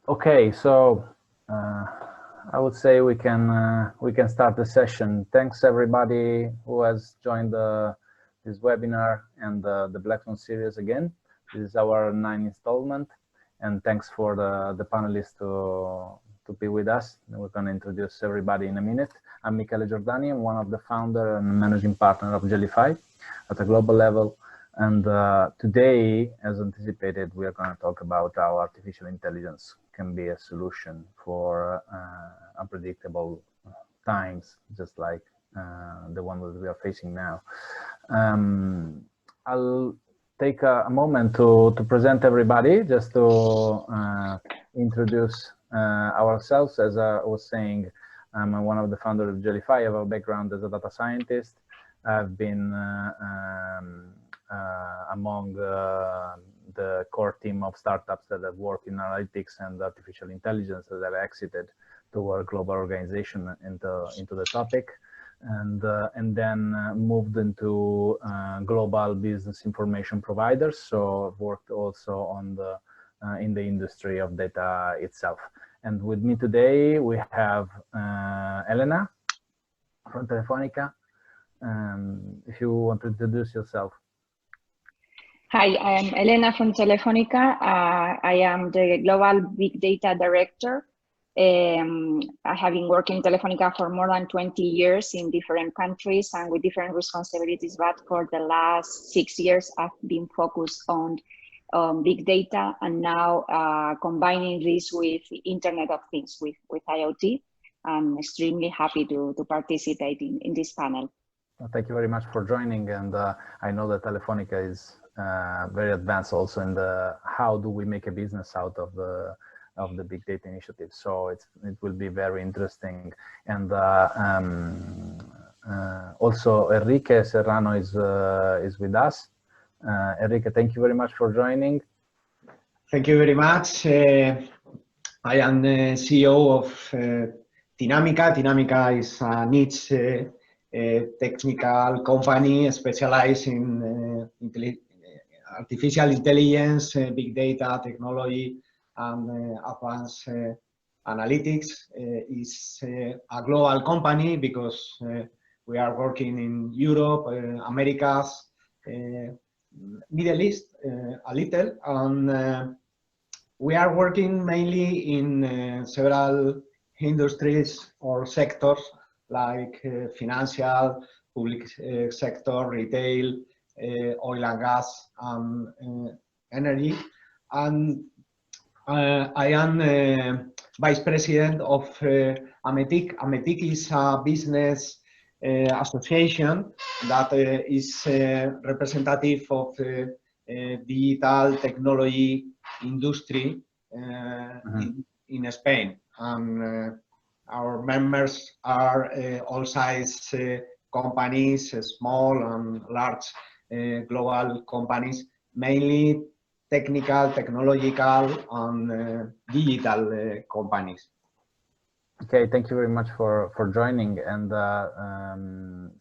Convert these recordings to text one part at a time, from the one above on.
Okay, so I would say we can start the session. Thanks everybody who has joined this webinar and the Blackstone series again. This is our 9th installment, and thanks for the panelists to be with us. We're going to introduce everybody in a minute. I'm Michele Giordani. I'm one of the founder and managing partner of Gellify at a global level. And today, as anticipated, we are going to talk about how artificial intelligence can be a solution for unpredictable times, just like the one that we are facing now. I'll take a moment to present everybody, just to introduce ourselves. As I was saying, I'm one of the founders of Gellify. I have a background as a data scientist. I've been among the core team of startups that have worked in analytics and artificial intelligence that have exited to our global organization into the topic, and then moved into global business information providers. So I've worked also on in the industry of data itself. And with me today we have Elena from Telefonica. If you want to introduce yourself. Hi, I am Elena from Telefonica. I am the Global Big Data Director. I have been working in Telefonica for more than 20 years in different countries and with different responsibilities, but for the last 6 years, I've been focused on big data, and now combining this with Internet of Things, with IoT. I'm extremely happy to participate in this panel. Well, thank you very much for joining, and I know that Telefonica is very advanced also in the how do we make a business out of the big data initiative. So it will be very interesting. And also Enrique Serrano is with us. Enrique, thank you very much for joining. Thank you very much. I am the CEO of Dinamica. Dinamica is a niche technical company specialized in artificial intelligence, big data technology, and advanced analytics. Is a global company because we are working in Europe, Americas, Middle East a little, and we are working mainly in several industries or sectors like financial, public sector, retail, oil and gas, and energy. And I am Vice President of Ametic. Ametic is a business association that is representative of digital technology industry in Spain. And our members are all size companies, small and large global companies, mainly technical, technological, and digital companies. Okay, thank you very much for joining. And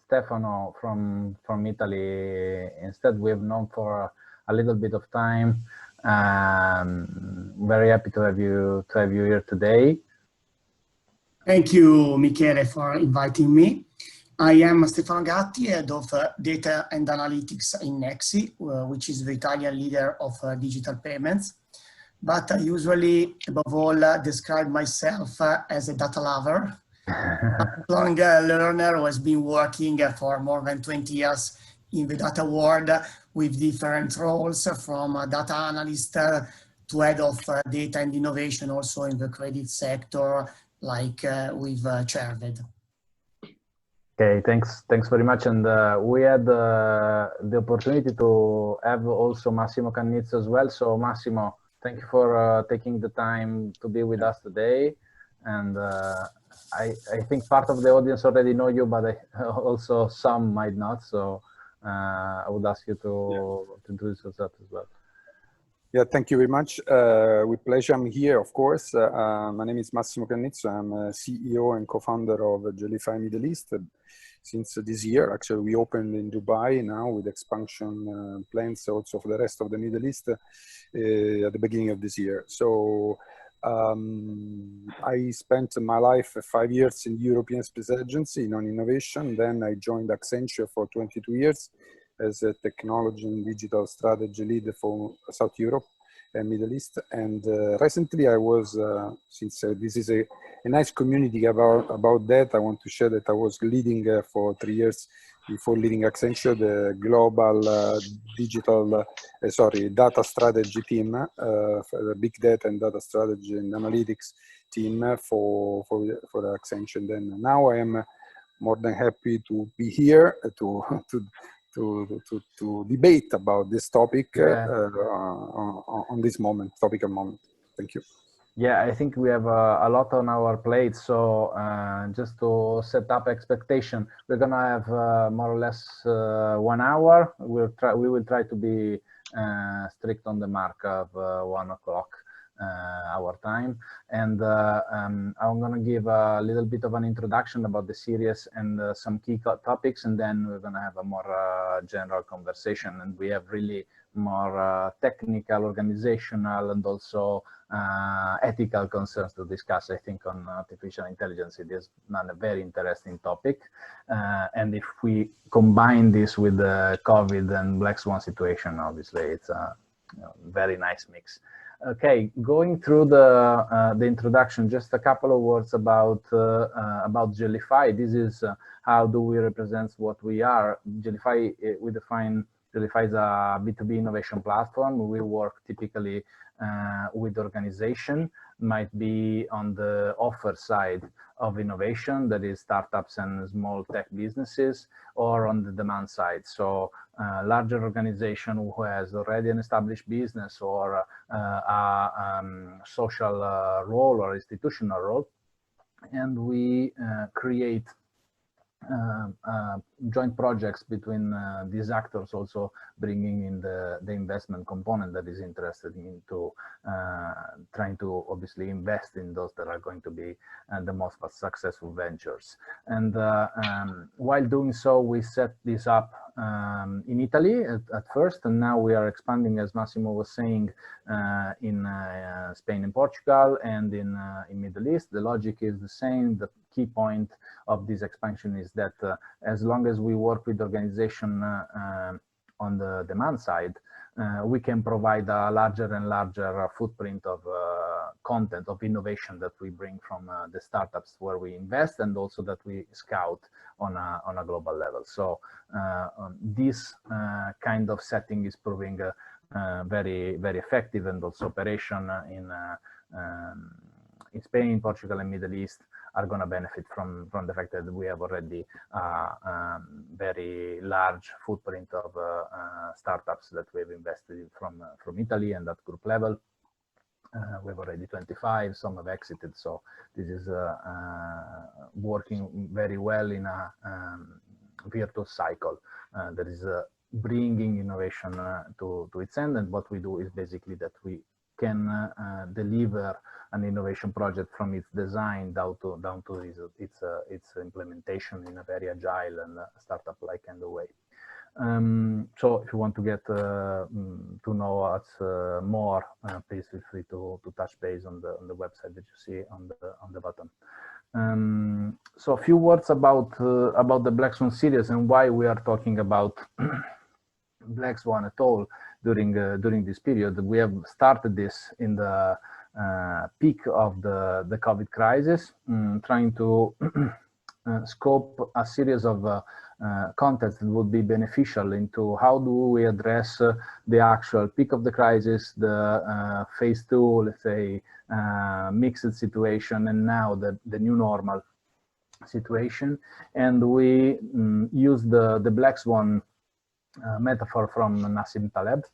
Stefano from Italy, instead, we've known for a little bit of time. Very happy to have you here today. Thank you, Michele, for inviting me. I am Stefano Gatti, head of data and analytics in Nexi, which is the Italian leader of digital payments. But I usually, above all, describe myself as a data lover, a long learner who has been working for more than 20 years in the data world with different roles, from data analyst to head of data and innovation, also in the credit sector, like with Cerved. Okay, thanks very much. And we had the opportunity to have also Massimo Cannizzo as well. So Massimo, thank you for taking the time to be with us today. And I think part of the audience already know you, but also some might not. So I would ask you to introduce yourself as well. Yeah, thank you very much. With pleasure, I'm here, of course. My name is Massimo Cannizzo. I'm CEO and co-founder of Gellify Middle East. Since this year, actually, we opened in Dubai now with expansion plans also for the rest of the Middle East at the beginning of this year. So I spent my life 5 years in the European Space Agency on innovation. Then I joined Accenture for 22 years as a technology and digital strategy lead for South Europe and Middle East. And recently I was, since this is a nice community about that, I want to share that I was leading for 3 years before leading Accenture, the global data strategy team, for the big data and data strategy and analytics team for Accenture. And then now I am more than happy to be here to debate about this topic on this topical moment. Thank you. Yeah, I think we have a lot on our plate. So just to set up expectation, we're gonna have more or less 1 hour. We will try to be strict on the mark of 1 o'clock our time. And I'm gonna give a little bit of an introduction about the series and some key topics, and then we're gonna have a more general conversation. And we have really more technical, organizational, and also ethical concerns to discuss. I think on artificial intelligence, it is a very interesting topic. And if we combine this with the COVID and Black Swan situation, obviously it's a very nice mix. Okay, going through the introduction, just a couple of words about Gellify. This is how do we represent what we are. Gellify, we define Gellify as a B2B innovation platform. We work typically with organization, might be on the offer side of innovation, that is startups and small tech businesses, or on the demand side. So larger organization who has already an established business or a social role or institutional role. And we create joint projects between these actors, also bringing in the investment component that is interested into trying to obviously invest in those that are going to be the most successful ventures. And while doing so, we set this up in Italy at first, and now we are expanding, as Massimo was saying, in Spain and Portugal and in Middle East. The logic is the same. The key point of this expansion is that as long as we work with organization on the demand side, we can provide a larger and larger footprint of content, of innovation that we bring from the startups where we invest, and also that we scout on a global level. So this kind of setting is proving very, very effective, and also operation in Spain, Portugal, and Middle East are going to benefit from the fact that we have already very large footprint of startups that we've invested in from Italy, and at group level. We have already 25, some have exited. So this is working very well in a virtuous cycle that is bringing innovation to its end. And what we do is basically that we can deliver an innovation project from its design down to its implementation in a very agile and startup-like kind of way. So if you want to get to know us more, please feel free to touch base on the website that you see on the bottom. So a few words about the Black Swan series and why we are talking about Black Swan at all during this period. We have started this in the peak of the COVID crisis, trying to scope a series of contents that would be beneficial into how do we address the actual peak of the crisis, the phase 2, let's say, mixed situation, and now the new normal situation. And we use the Black Swan metaphor from Nassim Taleb,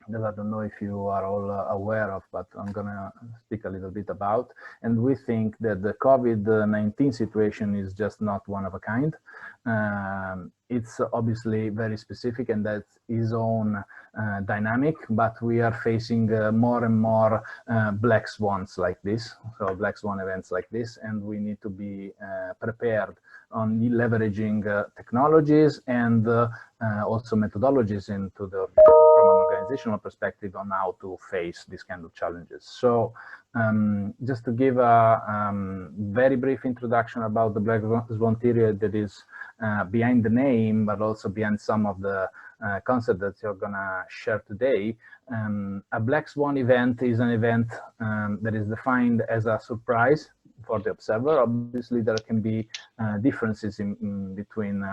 that I don't know if you are all aware of, but I'm gonna speak a little bit about. And we think that the COVID-19 situation is just not one of a kind. It's obviously very specific, and that's its own dynamic, but we are facing more and more black swans like this, so black swan events like this, and we need to be prepared on leveraging technologies and also methodologies from an organizational perspective on how to face these kind of challenges. So just to give a very brief introduction about the Black Swan theory that is behind the name, but also behind some of the concepts that you're gonna share today. A Black Swan event is an event that is defined as a surprise for the observer. Obviously, there can be differences in between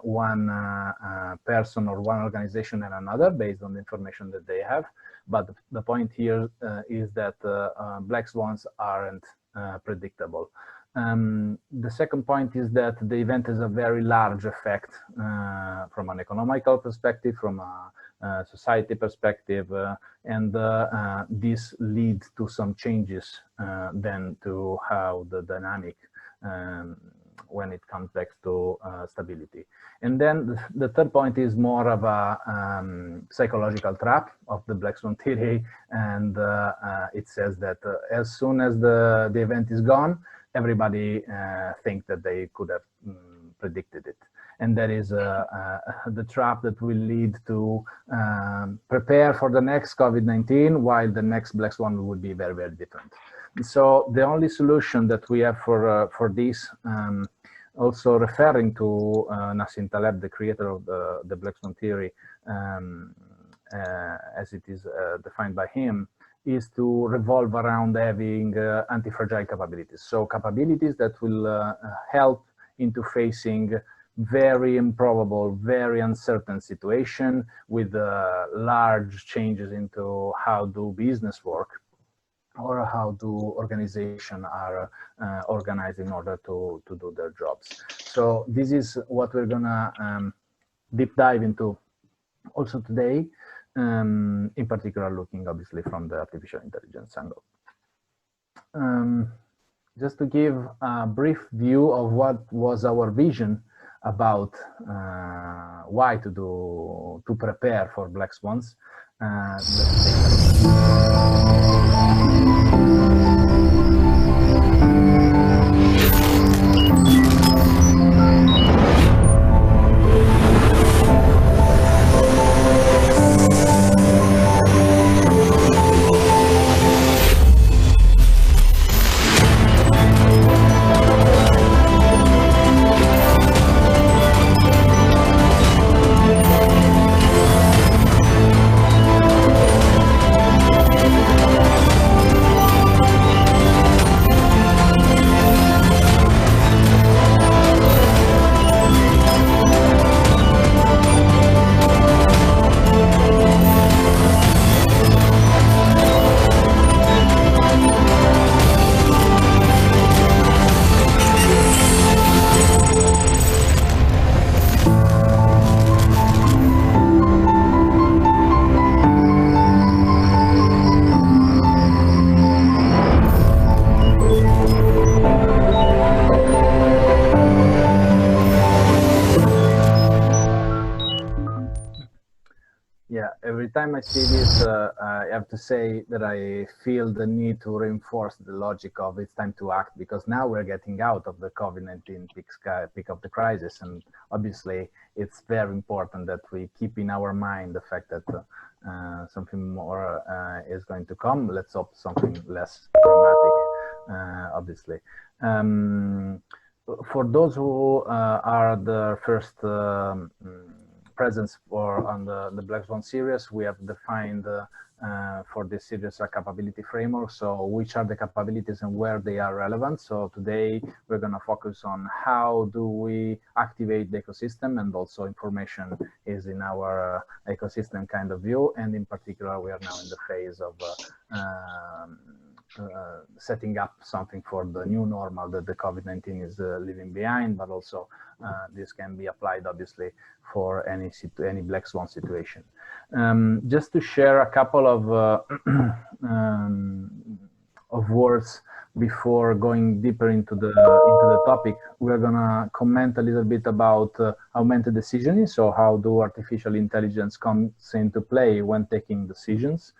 one person or one organization and another based on the information that they have. But the point here is that Black Swans aren't predictable. The second point is that the event has a very large effect from an economical perspective, from a society perspective, and this leads to some changes then to how the dynamic when it comes back to stability. And then the third point is more of a psychological trap of the Black Swan theory, and it says that as soon as the event is gone, everybody think that they could have predicted it. And that is the trap that will lead to prepare for the next COVID-19, while the next Black Swan would be very, very different. So the only solution that we have for this, also referring to Nassim Taleb, the creator of the Black Swan theory, as it is defined by him, is to revolve around having anti-fragile capabilities. So capabilities that will help into facing very improbable, very uncertain situation with large changes into how do business work or how do organizations are organized in order to do their jobs. So this is what we're gonna deep dive into also today, in particular looking obviously from the artificial intelligence angle. Just to give a brief view of what was our vision about why to prepare for Black Swans. Let's take a every time I see this, I have to say that I feel the need to reinforce the logic of it's time to act, because now we're getting out of the COVID-19 peak of the crisis. And obviously, it's very important that we keep in our mind the fact that something more is going to come. Let's hope something less dramatic, obviously. For those who are the first presence on the Black Swan series, we have defined for this series a capability framework. So which are the capabilities and where they are relevant. So today we're going to focus on how do we activate the ecosystem, and also information is in our ecosystem kind of view. And in particular, we are now in the phase of setting up something for the new normal that the COVID-19 is leaving behind, but also this can be applied obviously for any Black Swan situation. Just to share a couple of words before going deeper into the topic, we're gonna comment a little bit about augmented decisioning. So how do artificial intelligence comes into play when taking decisions?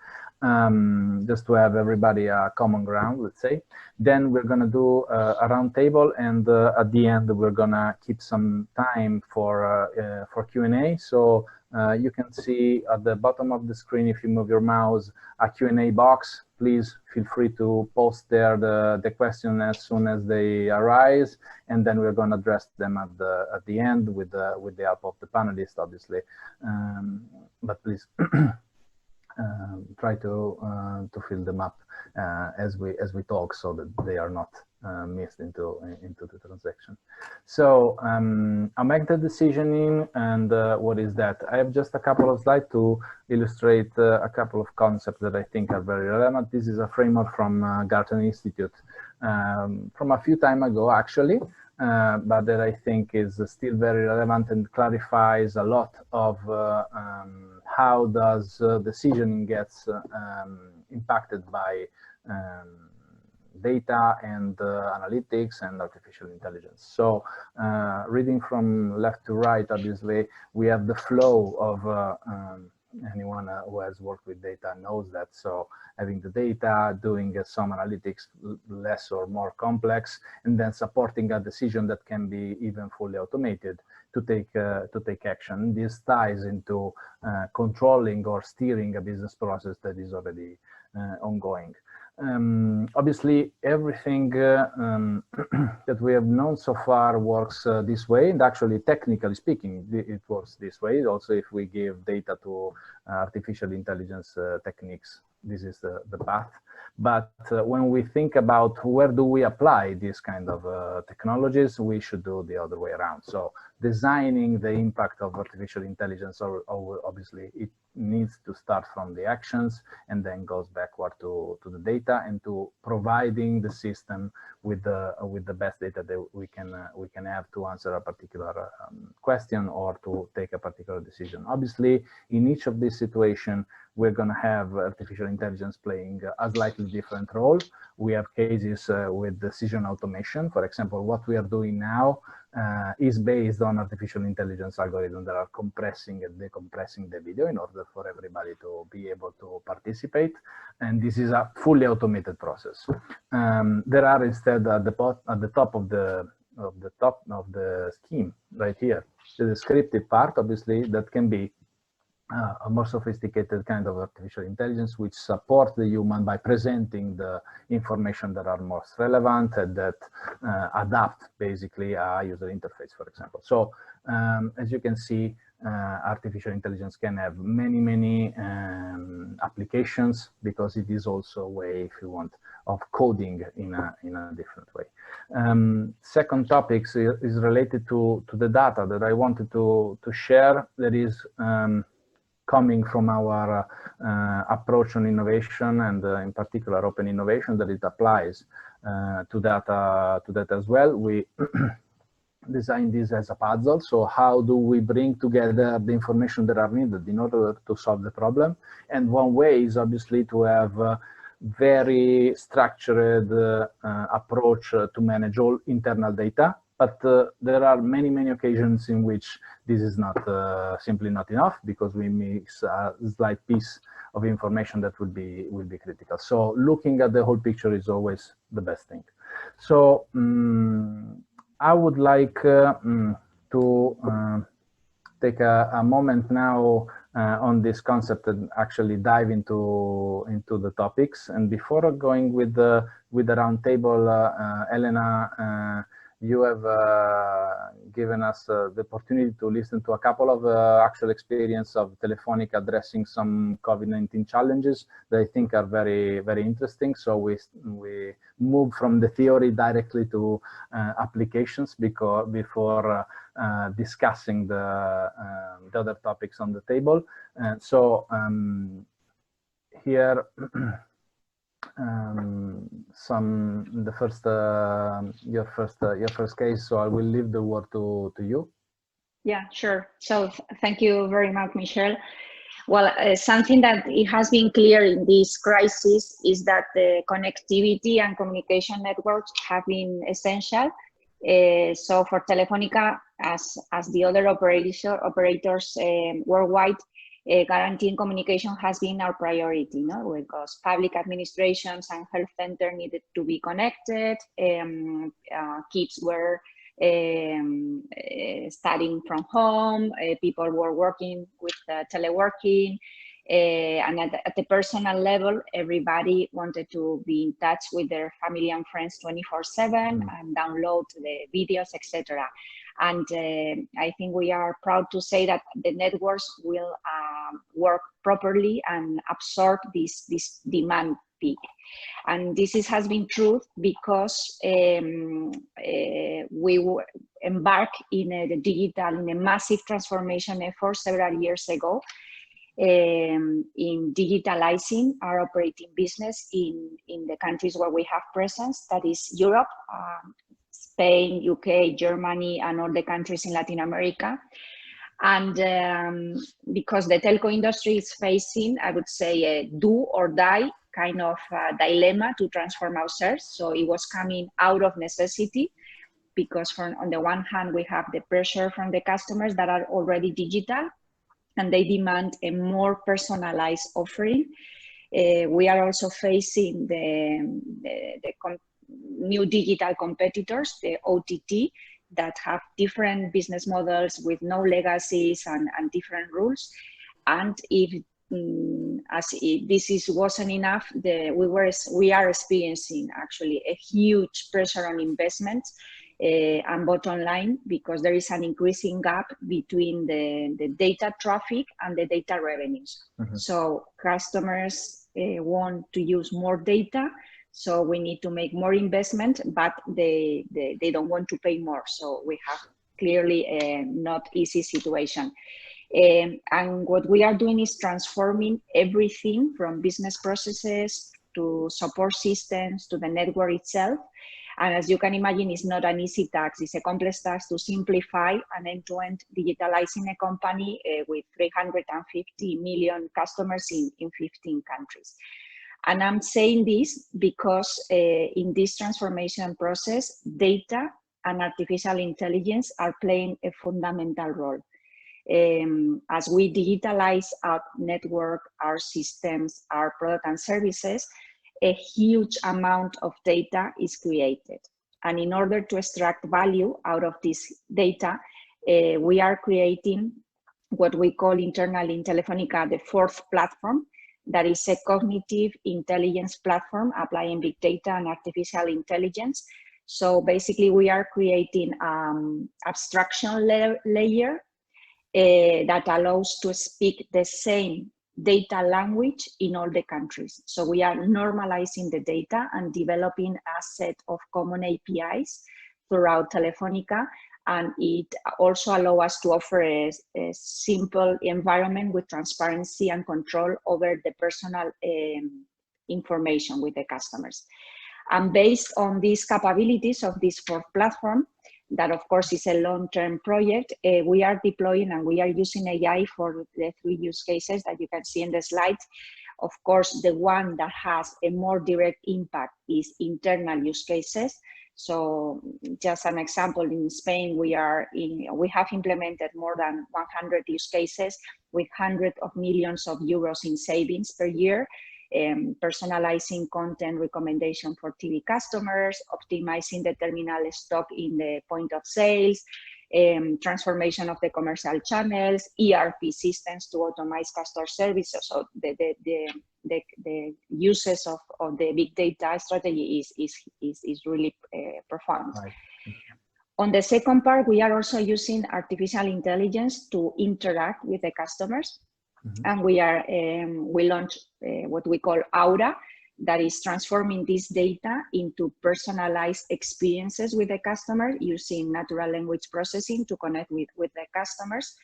just to have everybody a common ground, let's say. Then we're going to do a round table, and at the end we're going to keep some time for Q&A. So you can see at the bottom of the screen, if you move your mouse, a Q&A box. Please feel free to post there the question as soon as they arise, and then we're going to address them at the end with the help of the panelists, obviously. But please try to fill them up as we talk, so that they are not missed into the transaction. So Amagda decisioning, and what is that? I have just a couple of slides to illustrate a couple of concepts that I think are very relevant. This is a framework from Gartner Institute from a few time ago, actually, but that I think is still very relevant and clarifies a lot of how does decisioning gets impacted by data and analytics and artificial intelligence. So reading from left to right, obviously, we have the flow of anyone who has worked with data knows that. So having the data, doing some analytics less or more complex, and then supporting a decision that can be even fully automated to take action. This ties into controlling or steering a business process that is already ongoing. Obviously, everything that we have known so far works this way, and actually, technically speaking, it works this way. Also, if we give data to artificial intelligence techniques, this is the path. But when we think about where do we apply these kind of technologies, we should do the other way around. So designing the impact of artificial intelligence, or obviously it needs to start from the actions and then goes backward to the data, and to providing the system with the best data that we can have to answer a particular question or to take a particular decision. Obviously, in each of these situations, we're going to have artificial intelligence playing a slightly different role. We have cases with decision automation. For example, what we are doing now is based on artificial intelligence algorithms that are compressing and decompressing the video in order for everybody to be able to participate. And this is a fully automated process. There are instead at the top of the scheme right here, the descriptive part, obviously, that can be a more sophisticated kind of artificial intelligence, which supports the human by presenting the information that are most relevant and that adapt basically a user interface, for example. So as you can see, artificial intelligence can have many applications, because it is also a way, if you want, of coding in a different way. Second topic is related to the data that I wanted to share. That is coming from our approach on innovation, and in particular open innovation, that it applies to data as well. We design this as a puzzle. So how do we bring together the information that are needed in order to solve the problem? And one way is obviously to have a very structured approach to manage all internal data. But there are many occasions in which this is not simply not enough, because we miss a slight piece of information that will be critical. So looking at the whole picture is always the best thing. So I would like to take a moment now on this concept and actually dive into the topics. And before going with the round table, Elena, you have given us the opportunity to listen to a couple of actual experience of Telefonica addressing some COVID-19 challenges that I think are very interesting. So we move from the theory directly to applications before discussing the other topics on the table. So here. Your first case, so I will leave the word to you. Yeah, sure. So thank you very much, Michelle. Well, something that it has been clear in this crisis is that the connectivity and communication networks have been essential. So for Telefonica, as the other operators worldwide, guaranteeing communication has been our priority, no? Because public administrations and health centers needed to be connected. Kids were studying from home. People were working with teleworking. And at the personal level, everybody wanted to be in touch with their family and friends 24/7 and download the videos, etc. And I think we are proud to say that the networks will work properly and absorb this demand peak. And this has been true because we embarked in a massive transformation effort several years ago in digitalizing our operating business in the countries where we have presence, that is Europe, Spain, UK, Germany, and all the countries in Latin America. And because the telco industry is facing, I would say, a do or die kind of dilemma to transform ourselves. So it was coming out of necessity, because on the one hand, we have the pressure from the customers that are already digital, and they demand a more personalized offering. We are also facing the new digital competitors, the OTT, that have different business models with no legacies and different rules. And if this wasn't enough, we are experiencing actually a huge pressure on investment and bottom line, because there is an increasing gap between the data traffic and the data revenues. So customers want to use more data, so we need to make more investment, but they don't want to pay more. So we have clearly a not easy situation. And what we are doing is transforming everything from business processes to support systems to the network itself. And as you can imagine, it's not an easy task. It's a complex task to simplify an end-to-end digitalizing a company with 350 million customers in 15 countries. And I'm saying this because in this transformation process, data and artificial intelligence are playing a fundamental role. As we digitalize our network, our systems, our products and services, a huge amount of data is created. And in order to extract value out of this data, we are creating what we call internally in Telefónica the fourth platform, that is a cognitive intelligence platform applying big data and artificial intelligence. So basically we are creating abstraction layer that allows to speak the same data language in all the countries. So we are normalizing the data and developing a set of common APIs throughout Telefónica, and it also allows us to offer a simple environment with transparency and control over the personal information with the customers. And based on these capabilities of this fourth platform, that of course is a long-term project, we are deploying and we are using AI for the 3 use cases that you can see in the slide. Of course, the one that has a more direct impact is internal use cases. So just an example, in Spain, we have implemented more than 100 use cases with hundreds of millions of euros in savings per year. Personalizing content recommendation for TV customers, optimizing the terminal stock in the point of sales, transformation of the commercial channels, ERP systems to automate customer services. So the uses of the big data strategy is really profound. Right. On the second part, we are also using artificial intelligence to interact with the customers. And we launched what we call Aura, that is transforming this data into personalized experiences with the customer using natural language processing to connect with the customers.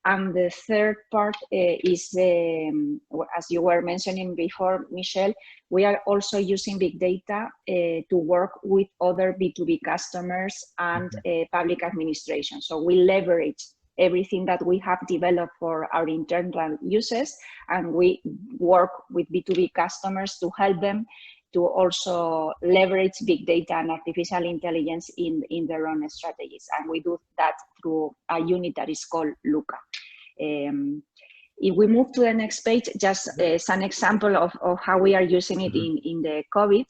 And the third part is, as you were mentioning before, Michelle, we are also using big data to work with other B2B customers and public administration. So we leverage everything that we have developed for our internal uses, and we work with B2B customers to help them to also leverage big data and artificial intelligence in their own strategies. And we do that through a unit that is called Luca. If we move to the next page, just some example of how we are using it in the COVID.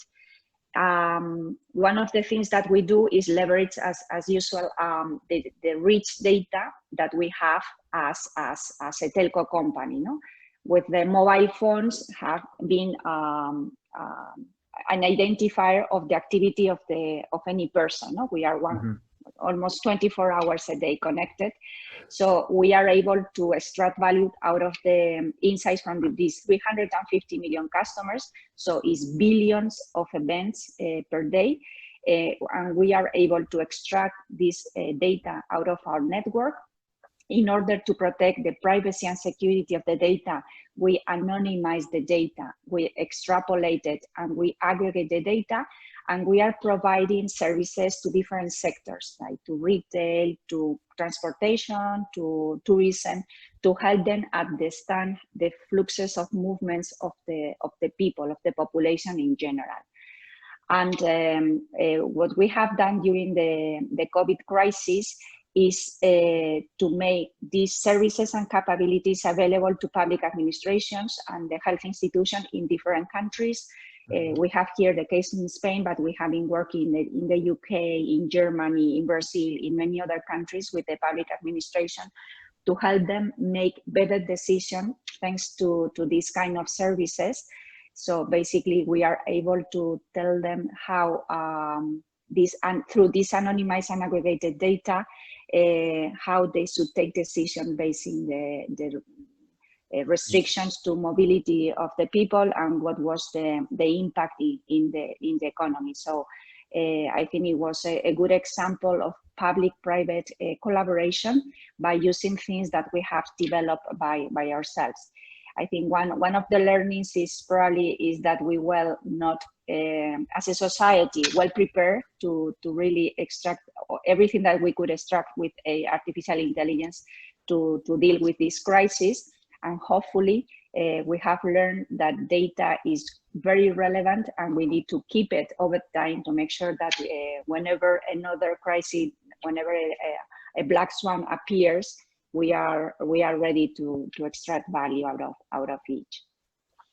One of the things that we do is leverage, as usual, the rich data that we have as a telco company. No? With the mobile phones have been an identifier of the activity of any person. No? We are almost 24 hours a day connected. So we are able to extract value out of the insights from these 350 million customers. So it's billions of events per day. And we are able to extract this data out of our network. In order to protect the privacy and security of the data, we anonymize the data, we extrapolate it, and we aggregate the data. And we are providing services to different sectors, like to retail, to transportation, to tourism, to help them understand the fluxes of movements of the people, of the population in general. And what we have done during the COVID crisis is to make these services and capabilities available to public administrations and the health institutions in different countries. We have here the case in Spain, but we have been working in the UK, in Germany, in Brazil, in many other countries with the public administration to help them make better decisions thanks to these kind of services. So basically, we are able to tell them how through this anonymized and aggregated data, how they should take decisions based on the restrictions to mobility of the people and what was the impact in the economy. So I think it was a good example of public-private collaboration by using things that we have developed by ourselves. I think one of the learnings is that we were not, as a society, well prepared to really extract everything that we could extract with artificial intelligence to deal with this crisis. And hopefully we have learned that data is very relevant and we need to keep it over time to make sure that whenever another crisis, whenever a black swan appears, we are ready to extract value out of each.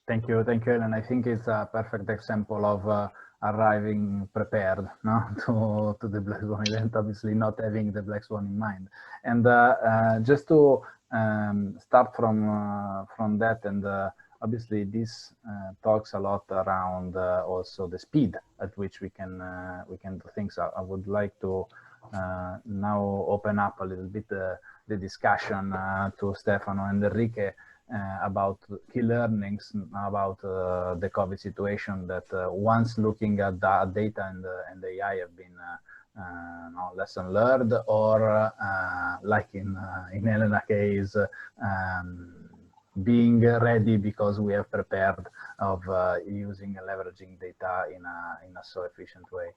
Thank you, Ellen. I think it's a perfect example of arriving prepared, no, to the black swan event. Obviously, not having the black swan in mind. And just to start from that, and obviously this talks a lot around also the speed at which we can do things. I would like to now open up a little bit the discussion to Stefano and Enrique about key learnings about the COVID situation that once looking at the data and the AI have been lesson learned, or like in Elena's case, being ready because we have prepared of using and leveraging data in a so efficient way.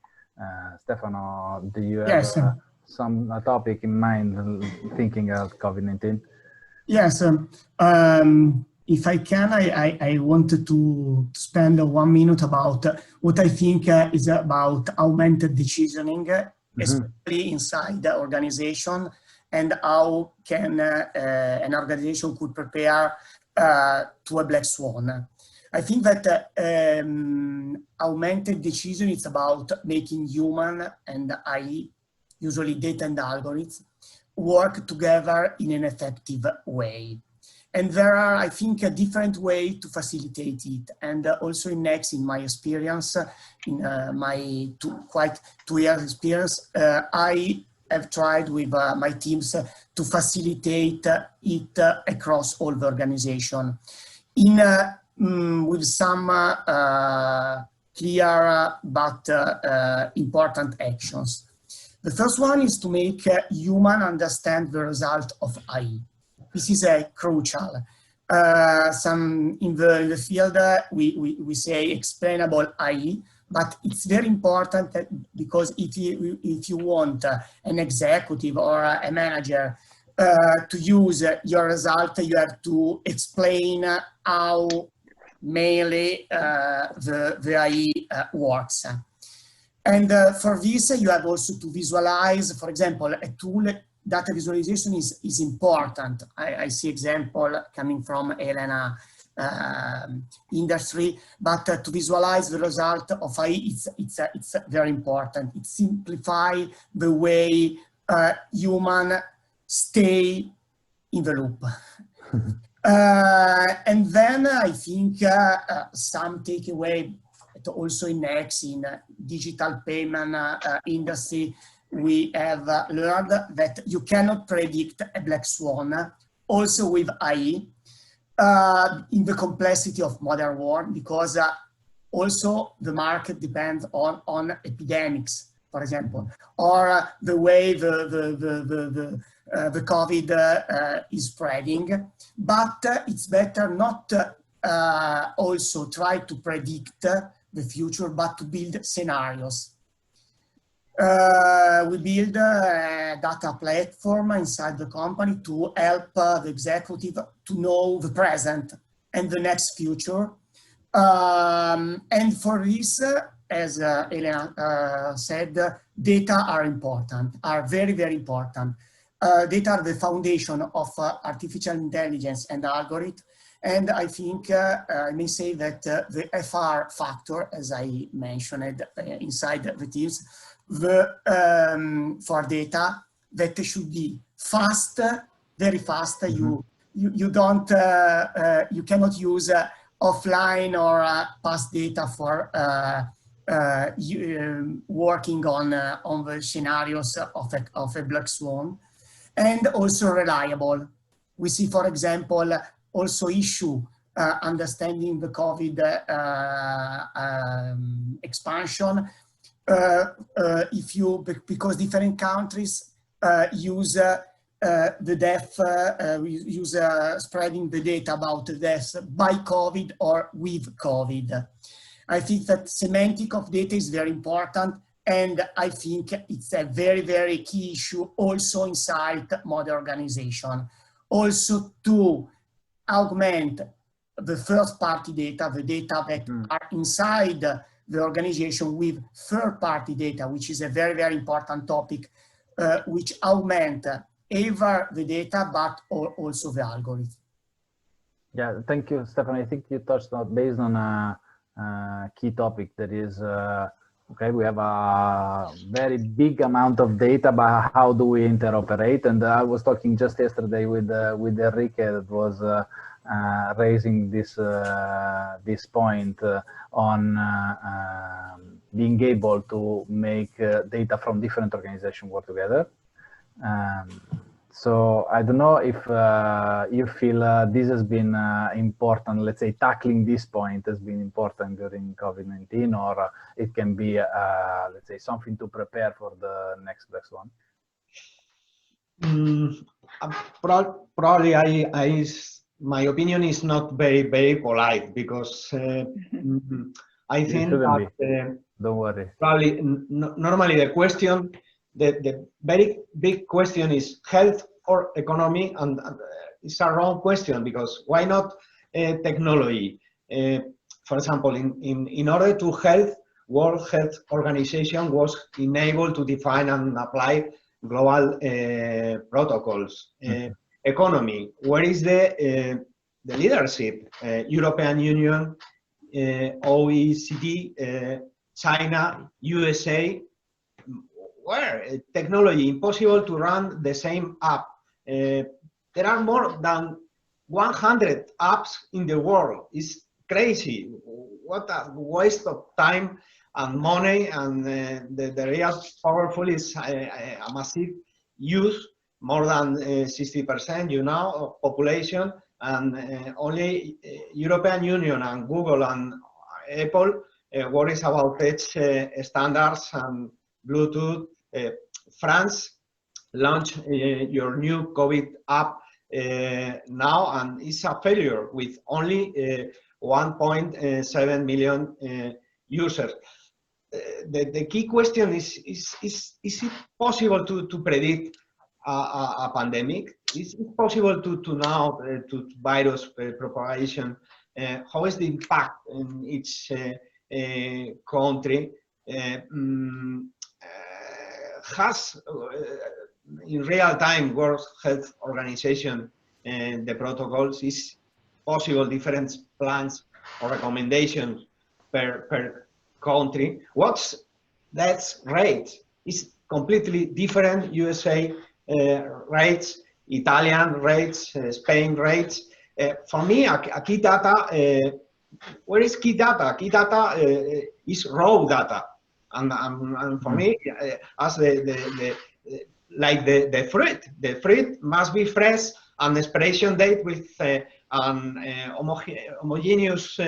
Stefano, do you have some topic in mind thinking of COVID-19? Yes, if I can, I wanted to spend 1 minute about what I think is about augmented decisioning, especially inside the organization, and how can an organization could prepare to a black swan. I think that augmented decision is about making human and AI, usually data and algorithms, work together in an effective way. And there are, I think, a different way to facilitate it. And also in Next, in my experience, in my 2 years experience, I have tried with my teams to facilitate it across all the organization with some clear but important actions. The first one is to make human understand the result of AI. This is crucial. In the field, we say explainable AI, but it's very important because if you want an executive or a manager to use your result, you have to explain how mainly the AI works. And for this, you have also to visualize, for example, a tool data visualization is important. I see example coming from Elena industry, but to visualize the result of AI, it's very important. It simplifies the way human stay in the loop. And then I think some takeaway also in Nexi, in digital payment industry, we have learned that you cannot predict a black swan, also with AI, in the complexity of modern world, because also the market depends on epidemics, for example, or the way the COVID is spreading. But it's better not also try to predict the future, but to build scenarios. We build a data platform inside the company to help the executive to know the present and the next future. And for this, as Elena said, data are important, are very, very important. Data are the foundation of artificial intelligence and algorithm. And I think I may say that the FR factor, as I mentioned inside the teams, for data, that should be fast, very fast. You don't, you cannot use offline or past data for working on the scenarios of a black swan, and also reliable. We see, for example, also issue understanding the COVID expansion. If you, because different countries use the death, use spreading the data about the deaths by COVID or with COVID. I think that semantic of data is very important, and I think it's a very, very key issue also inside modern organization. Also to augment the first-party data, the data that are inside the organization with third-party data, which is a very, very important topic, which augment either the data, but also the algorithm. Yeah, thank you, Stefan. I think you touched on, based on a key topic that is, okay, we have a very big amount of data, but how do we interoperate? And I was talking just yesterday with Enrique that was raising this point on being able to make data from different organizations work together. So I don't know if you feel this has been important, let's say tackling this point has been important during COVID-19, or it can be, let's say, something to prepare for the next black swan? Probably my opinion is not very, very polite, because I think that don't worry. Probably normally the question, the very big question is health or economy, and it's a wrong question, because why not technology? For example, in order to health, World Health Organization was enabled to define and apply global protocols. Economy, where is the leadership? European Union, OECD, China, USA. Where? Technology, impossible to run the same app. There are more than 100 apps in the world. It's crazy. What a waste of time and money, and the real powerful is a massive use, more than 60%, you know, of population, and only European Union and Google and Apple worries about edge standards and Bluetooth. France launched your new COVID app now, and it's a failure with only 1.7 million users. The key question is it possible to predict a pandemic? Is it possible to know to virus propagation? How is the impact in each country? in real time World Health Organization and the protocols is possible different plans or recommendations per country. That's rate is completely different. USA rates, Italian rates, Spain rates. For me, a key data, where is key data? Key data is raw data. And for me, as like the fruit must be fresh, and expiration date with homogeneous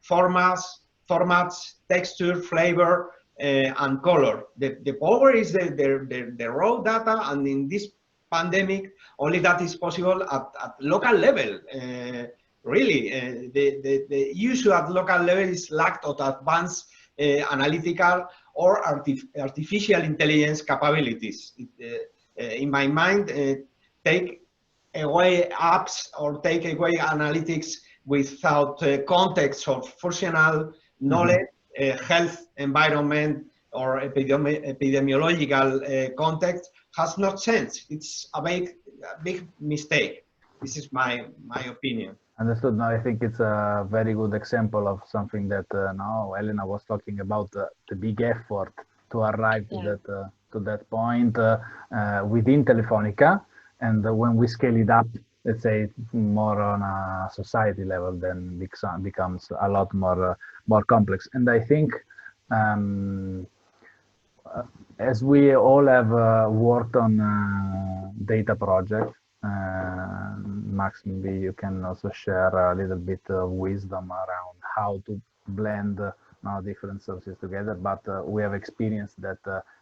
formats, texture, flavor, and color. The power is the raw data, and in this pandemic, only that is possible at local level. Really, the issue at local level is lack of advanced analytical or artificial intelligence capabilities. In my mind, take away apps or take away analytics without context or functional knowledge, health, environment, or epidemiological context has no sense. It's a big mistake. This is my opinion. Understood. Now I think it's a very good example of something that now Elena was talking about, the big effort to arrive to that point within Telefonica, and when we scale it up, let's say more on a society level, then becomes a lot more complex. And I think as we all have worked on data projects, Max, maybe you can also share a little bit of wisdom around how to blend different sources together. But we have experienced that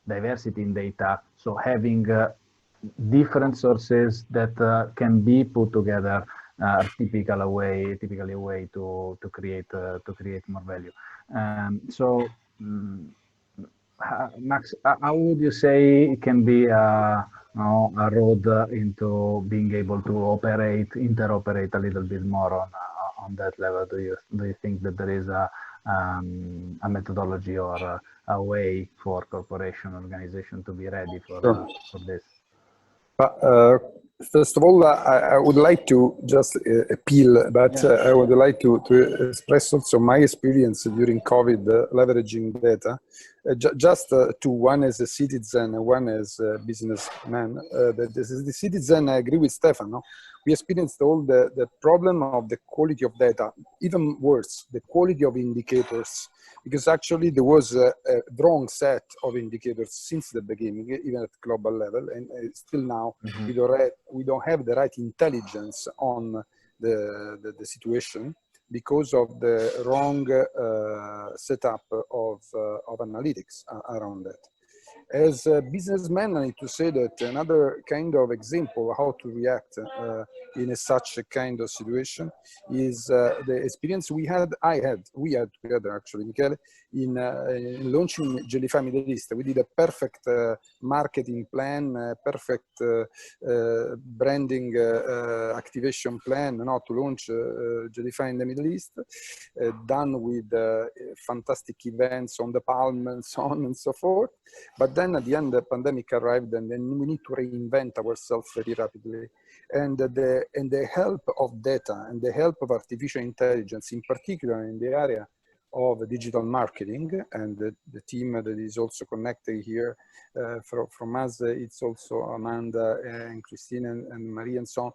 diversity in data, so having different sources that can be put together, typically a way to create more value. Max, how would you say it can be a road into being able to interoperate a little bit more on that level? Do you think that there is a methodology or a way for corporation organization to be ready for this? First of all, I would like to just appeal, but I would like to express also my experience during COVID leveraging data, just to one as a citizen and one as a businessman. The citizen, I agree with Stefano. We experienced all the problem of the quality of data, even worse, the quality of indicators, because actually there was a wrong set of indicators since the beginning, even at global level, and still now we don't have the right intelligence on the situation because of the wrong setup of analytics around that. As a businessman, I need to say that another kind of example of how to react in such a kind of situation is the experience we had together, actually, Michele, in launching Gellify Middle East. We did a perfect marketing plan, perfect branding activation plan to launch Gellify in the Middle East, done with fantastic events on the Palm and so on and so forth. But then at the end, the pandemic arrived, and then we need to reinvent ourselves very rapidly. And the help of data and the help of artificial intelligence, in particular in the area of digital marketing, and the team that is also connected here from us, it's also Amanda and Christine and Maria and so on.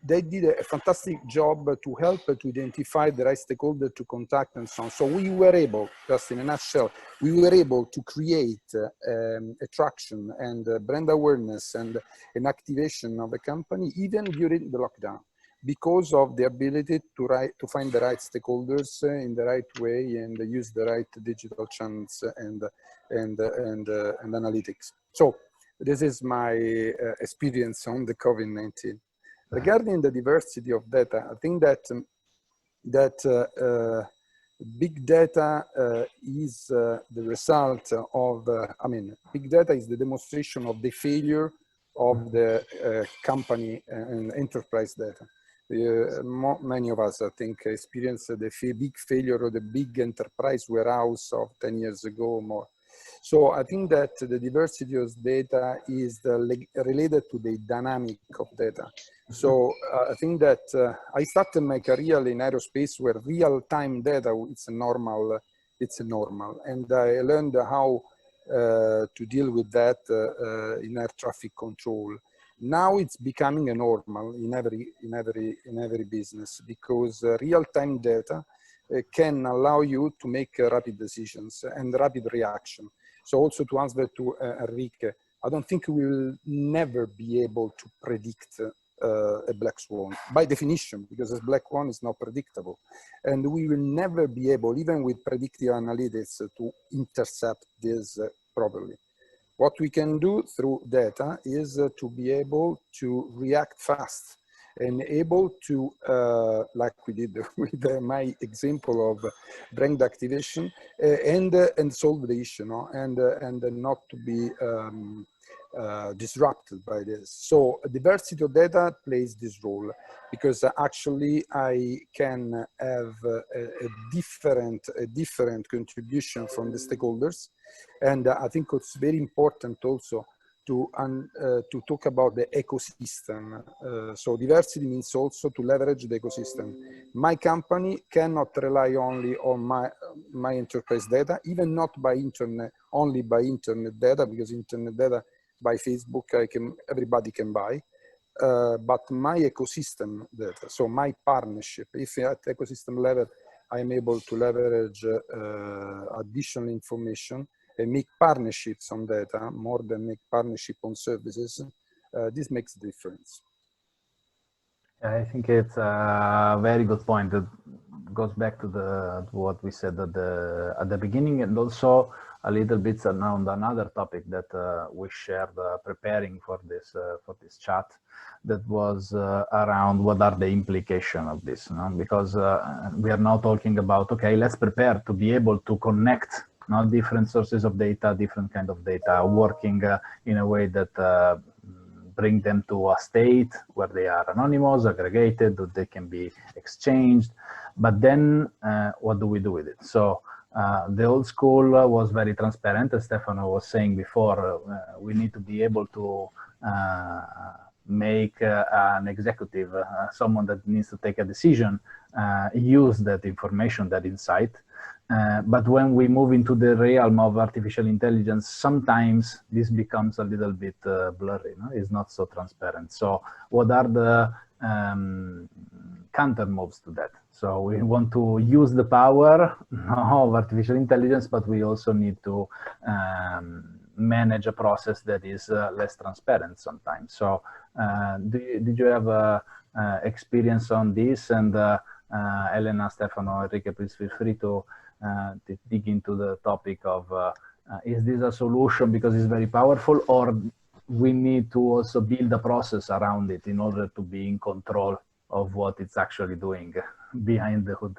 They did a fantastic job to help to identify the right stakeholder to contact and so on. So we were able, just in a nutshell, we were able to create attraction and brand awareness and an activation of the company even during the lockdown, because of the ability to find the right stakeholders in the right way and use the right digital channels and analytics. So this is my experience on the COVID-19. Regarding the diversity of data, I think that big data is the result of, big data is the demonstration of the failure of the company and enterprise data. Many of us, I think, experienced the big failure of the big enterprise warehouse of 10 years ago or more. So I think that the diversity of data is related to the dynamic of data. So I think that I started my career in aerospace where real-time data it's normal, and I learned how to deal with that in air traffic control. Now it's becoming a normal in every business, because real-time data can allow you to make rapid decisions and rapid reaction. So also to answer to Enrique, I don't think we will never be able to predict a black swan by definition, because a black swan is not predictable. And we will never be able, even with predictive analytics, to intercept this properly. What we can do through data is to be able to react fast and able to, like we did with my example of brand activation, and solve the issue, no? and not to be disrupted by this. So diversity of data plays this role, because actually I can have a different contribution from the stakeholders. And I think it's very important also to talk about the ecosystem. So diversity means also to leverage the ecosystem. My company cannot rely only on my enterprise data, even not by only by internet data, because internet data by Facebook everybody can buy, but my ecosystem data, so my partnership. If at ecosystem level I am able to leverage additional information and make partnerships on data more than make partnership on services, this makes a difference. I think it's a very good point. It goes back to what we said at the beginning, and also a little bit on another topic that we shared preparing for this chat. That was around what are the implications of this, you know? Because we are now talking about, okay, let's prepare to be able to connect different sources of data, different kind of data, working in a way that bring them to a state where they are anonymous, aggregated, that they can be exchanged. But then what do we do with it? So the old school was very transparent, as Stefano was saying before. We need to be able to make an executive, someone that needs to take a decision, use that information, that insight. But when we move into the realm of artificial intelligence, sometimes this becomes a little bit blurry, no? It's not so transparent. So what are the counter moves to that? So we want to use the power of artificial intelligence, but we also need to manage a process that is less transparent sometimes. So did you have experience on this? And Elena, Stefano, Enrique, please feel free to dig into the topic of is this a solution because it's very powerful, or we need to also build a process around it in order to be in control of what it's actually doing behind the hood?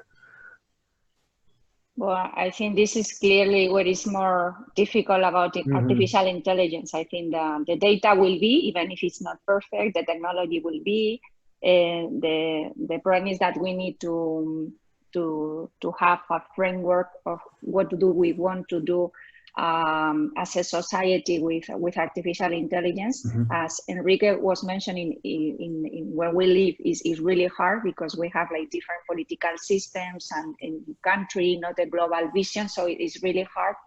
Well, I think this is clearly what is more difficult about artificial intelligence. I think the data will be, even if it's not perfect, the technology will be. The problem is that we need to have a framework of what do we want to do as a society with artificial intelligence. As Enrique was mentioning, in where we live is really hard because we have like different political systems and in country, not a global vision. So it is really hard.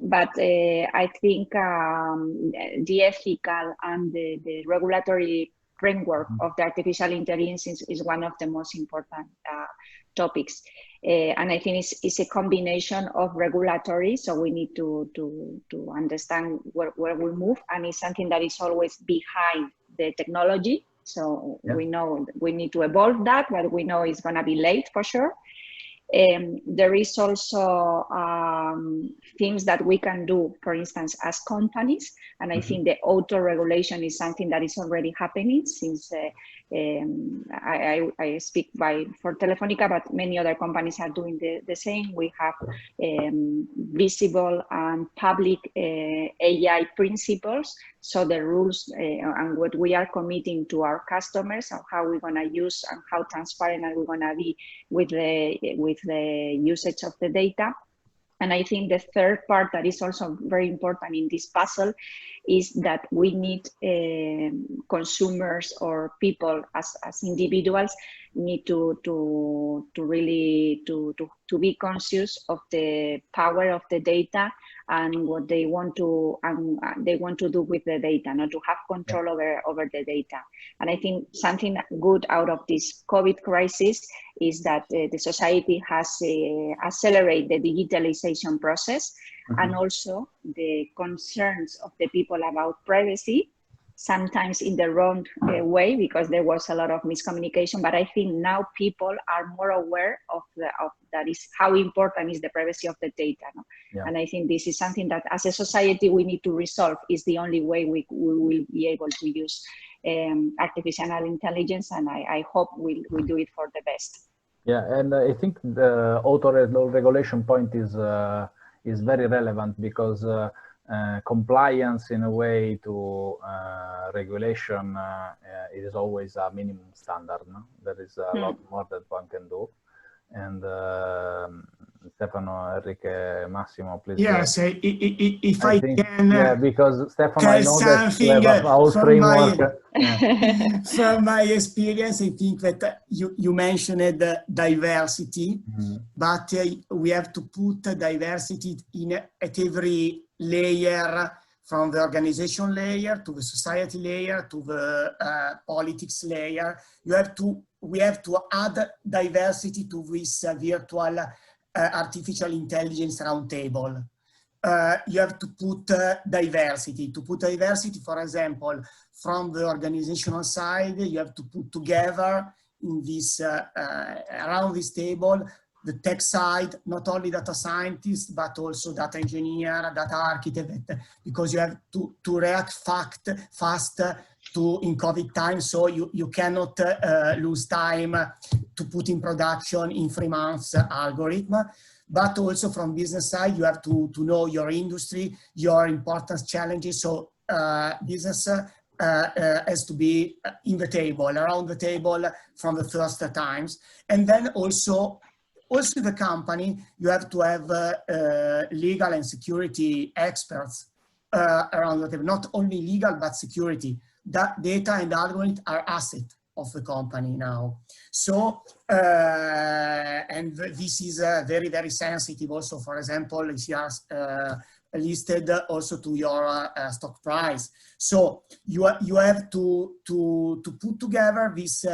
But I think the ethical and the regulatory framework of the artificial intelligence is one of the most important topics. And I think it's a combination of regulatory, so we need to understand where we move, and it's something that is always behind the technology. So we know we need to evolve that, but we know it's going to be late for sure. There is also things that we can do, for instance, as companies. And I think the auto-regulation is something that is already happening since I speak for Telefonica, but many other companies are doing the same. We have visible and public AI principles. So the rules and what we are committing to our customers and how we're going to use and how transparent are we going to be with the usage of the data. And I think the third part that is also very important in this puzzle is that we need consumers or people as individuals need to really be conscious of the power of the data and what they want to do with the data, not to have control over the data. And I think something good out of this COVID crisis is that the society has accelerated the digitalization process, and also the concerns of the people about privacy, sometimes in the wrong way, because there was a lot of miscommunication. But I think now people are more aware of that is how important is the privacy of the data. No? Yeah. And I think this is something that as a society we need to resolve. Is the only way we will be able to use artificial intelligence, and I hope we'll do it for the best. Yeah, and I think the auto-regulation point is very relevant, because compliance in a way to regulation is always a minimum standard. No? There is a lot more that one can do. And Stefano, Enrique, Massimo, please. Yes, if I think, can. Yeah, because Stefano, I know that you have a whole framework. From my experience, I think that you mentioned diversity, but we have to put diversity at every layer, from the organization layer to the society layer to the politics layer. We have to add diversity to this virtual artificial intelligence roundtable. You have to put diversity. To put diversity, for example, from the organizational side, you have to put together in this around this table the tech side, not only data scientists, but also data engineer, data architect, because you have to react fast in COVID time. So you cannot lose time to put in production in 3 months algorithm. But also from business side, you have to know your industry, your important challenges. So business has to be in the table, around the table from the first times. And then also the company, you have to have legal and security experts around the table, not only legal, but security. That data and algorithms are assets of the company now. So, and this is very, very sensitive also, for example, if you are listed also to your stock price. So you have to put together this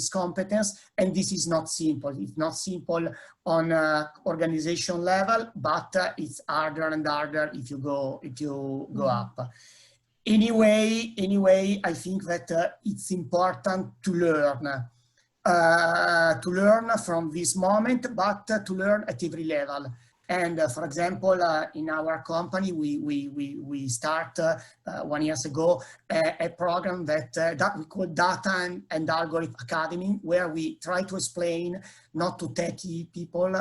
competence, and this is not simple. It's not simple on organization level, but it's harder and harder if you go up. Anyway, I think that it's important to learn from this moment, but to learn at every level. And for example, in our company, we start 1 year ago a program that we call Data and Algorithm Academy, where we try to explain, not to techie people,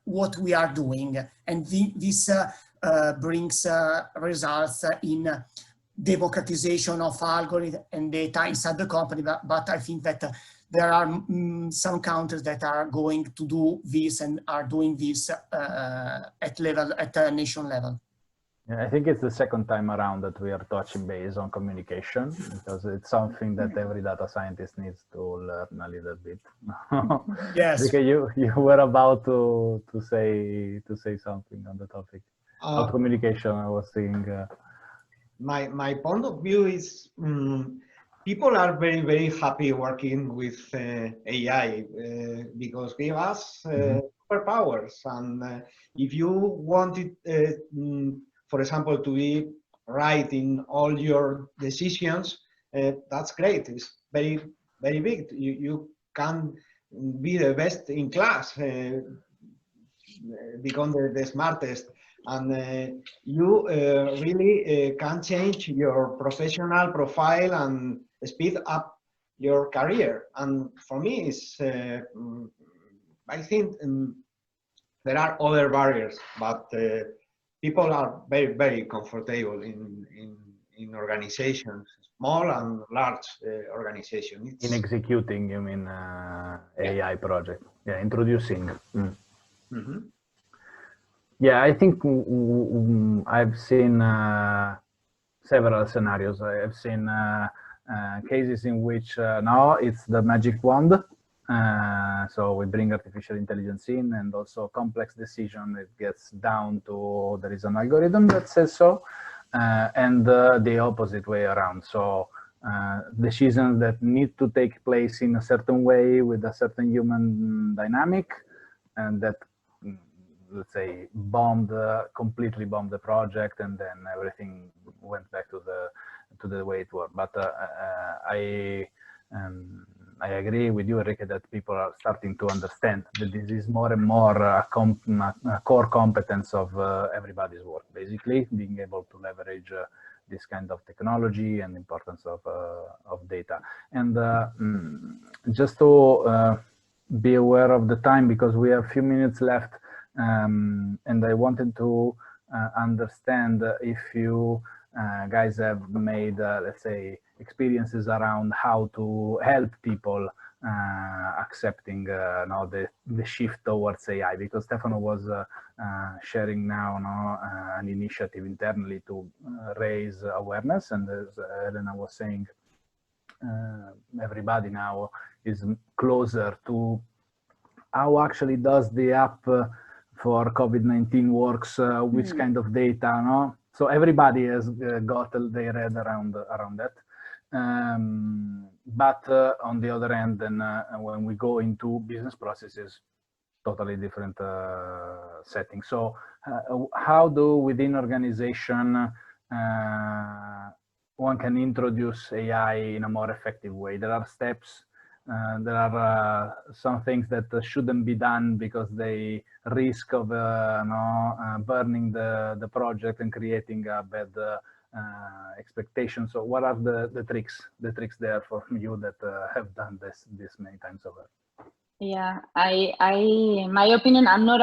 what we are doing. And this brings results in democratization of algorithm and data inside the company. But I think that there are some countries that are going to do this and are doing this at a nation level. Yeah, I think it's the second time around that we are touching base on communication, because it's something that every data scientist needs to learn a little bit. Yes. Because you were about to say something on the topic of communication. I was saying. My point of view is people are very, very happy working with AI because give us superpowers. And if you want it, for example, to be right in all your decisions, that's great. It's very, very big. You can be the best in class, become the smartest. And you really can change your professional profile and speed up your career. And for me, it's, I think there are other barriers, but people are very, very comfortable in organizations, small and large organizations. In executing, you mean AI project? Yeah, introducing. Yeah, I think I've seen several scenarios. I've seen cases in which now it's the magic wand. So we bring artificial intelligence in, and also complex decision. It gets down to there is an algorithm that says so, and the opposite way around. So decisions that need to take place in a certain way with a certain human dynamic, and that let's say completely bombed the project, and then everything went back to the way it was. But I agree with you, Enrique, that people are starting to understand that this is more and more a core competence of everybody's work, basically being able to leverage this kind of technology and importance of data. And just to be aware of the time, because we have a few minutes left, and I wanted to understand if you guys have made, let's say, experiences around how to help people accepting now the shift towards AI, because Stefano was sharing now an initiative internally to raise awareness, and as Elena was saying, everybody now is closer to how actually does the app for COVID-19 works, which kind of data, no? So everybody has got their head around that. But on the other hand, then when we go into business processes, totally different setting. So how do within organization one can introduce AI in a more effective way? There are steps. There are some things that shouldn't be done because they risk of burning the project and creating a bad expectation. So what are the tricks there for you that have done this many times over? Yeah, my opinion, I'm not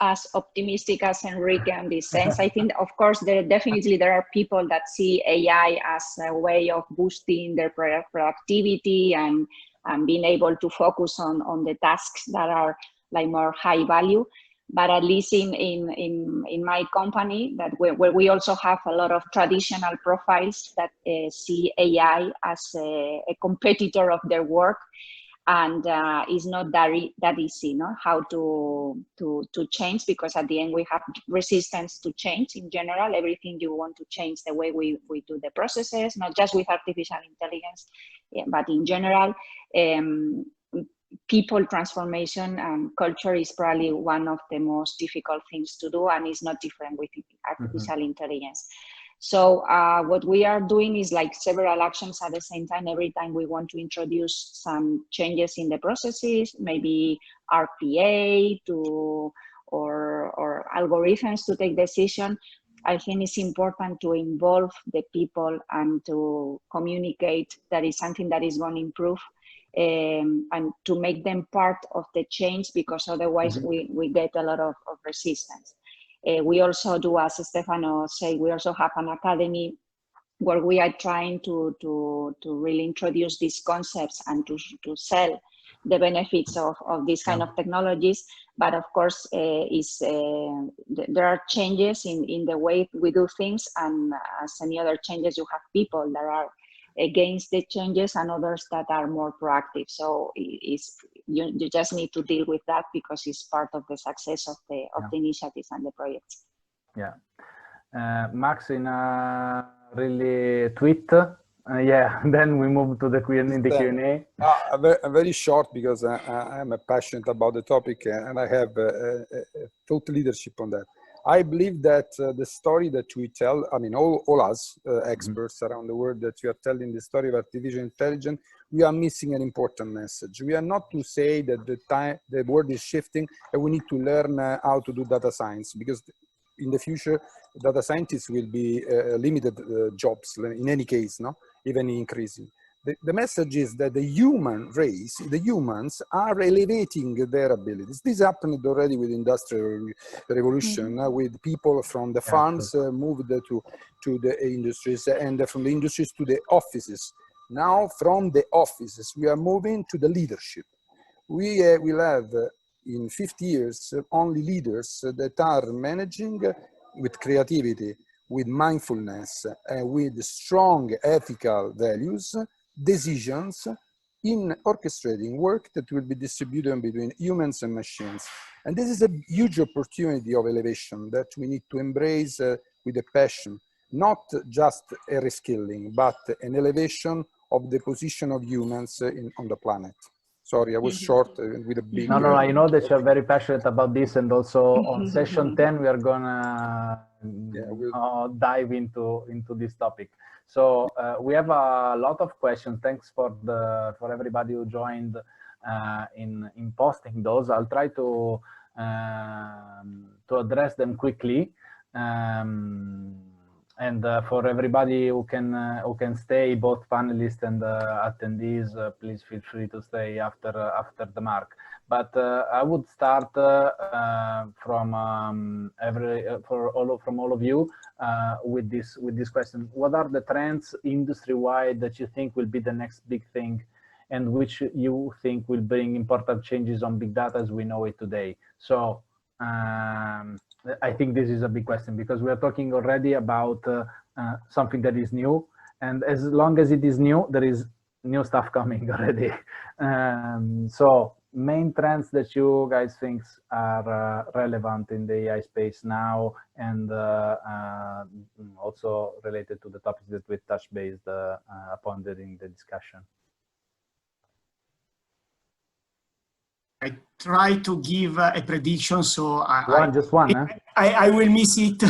as optimistic as Enrique in this sense. I think, of course, there are people that see AI as a way of boosting their productivity and being able to focus on the tasks that are like more high value. But at least in my company, that where we also have a lot of traditional profiles that see AI as a competitor of their work, and it's not that easy, no? How to change, because at the end we have resistance to change in general. Everything you want to change the way we do the processes, not just with artificial intelligence, but in general. People transformation and culture is probably one of the most difficult things to do, and it's not different with artificial intelligence. So what we are doing is like several actions at the same time. Every time we want to introduce some changes in the processes, maybe RPA or algorithms to take decision, I think it's important to involve the people and to communicate that is something that is going to improve, and to make them part of the change, because otherwise we get a lot of resistance. We also do, as Stefano said, we also have an academy where we are trying to really introduce these concepts and to sell the benefits of these kind of technologies. But of course, there are changes in the way we do things, and as any other changes, you have people that are against the changes and others that are more proactive. So you just need to deal with that, because it's part of the success of the initiatives and the projects. Yeah. Max, in a really tweet. Then we move to the Q&A. Very short, because I am passionate about the topic, and I have thought leadership on that. I believe that the story that we tell, I mean, all us experts around the world, that we are telling the story of artificial intelligence, we are missing an important message. We are not to say that the world is shifting and we need to learn how to do data science, because in the future, data scientists will be limited jobs in any case, no? Even increasing. The message is that the human race, the humans, are elevating their abilities. This happened already with Industrial Revolution, with people from the farms moved to the industries, and from the industries to the offices. Now, from the offices, we are moving to the leadership. We will have in 50 years only leaders that are managing with creativity, with mindfulness, with strong ethical values, decisions in orchestrating work that will be distributed between humans and machines. And this is a huge opportunity of elevation that we need to embrace with a passion, not just a reskilling, but an elevation of the position of humans on the planet. Sorry, I was short with a big... No, I know that you're very passionate about this, and also on session 10, we are gonna dive into this topic. So we have a lot of questions. Thanks for everybody who joined in posting those. I'll try to address them quickly. And for everybody who can stay, both panelists and attendees, please feel free to stay after the mark. But I would start from all of you with this question. What are the trends industry-wide that you think will be the next big thing, and which you think will bring important changes on big data as we know it today? So I think this is a big question, because we are talking already about something that is new, and as long as it is new, there is new stuff coming already. So main trends that you guys think are relevant in the AI space now, and also related to the topics that we touched base upon during the discussion. I try to give a prediction, so just one. I will miss it.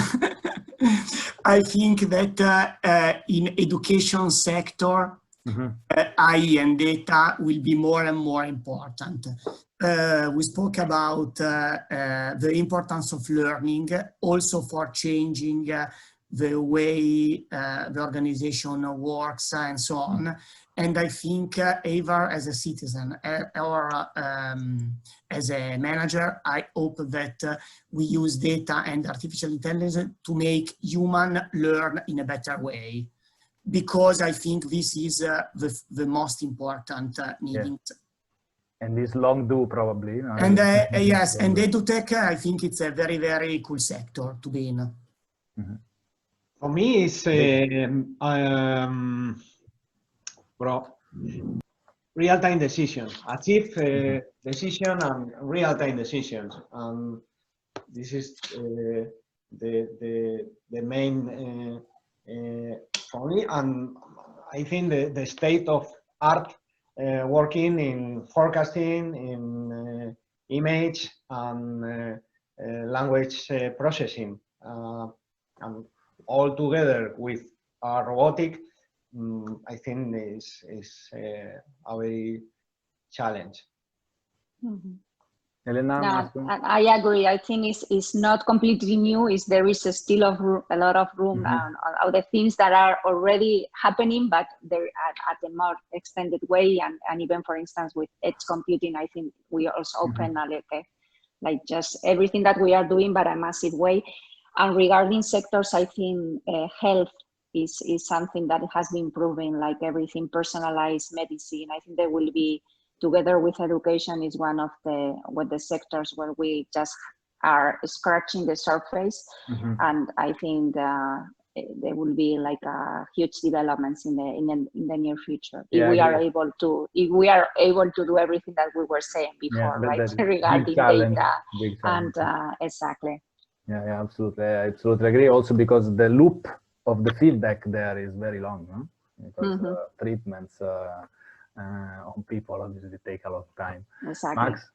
I think that in education sector, AI and data will be more and more important. We spoke about the importance of learning, also for changing the way the organization works and so on. And I think either as a citizen or as a manager, I hope that we use data and artificial intelligence to make human learn in a better way, because I think this is the most important needing. And this long due probably. No? And yes, and edutech, I think it's a very, very cool sector to be in. For me, it's real-time decisions, achieve decision and real-time decisions. This is the main for me. And I think the state of art working in forecasting, in image and language processing, and all together with robotic, I think is a very challenge. Elena, I agree. I think it's not completely new. There is still a lot of room of the things that are already happening, but they're at a more extended way. And even, for instance, with edge computing, I think we also open like just everything that we are doing, but a massive way. And regarding sectors, I think health is something that has been proven, like everything, personalized medicine. I think there will be, together with education, is one of the sectors where we just are scratching the surface. And I think there will be like huge developments in the near future if we are able to do everything that we were saying before, right? Regarding data and exactly. Yeah, absolutely. I absolutely agree. Also because the loop of the feedback there is very long, no? Because treatments on people obviously take a lot of time. Exactly. Max?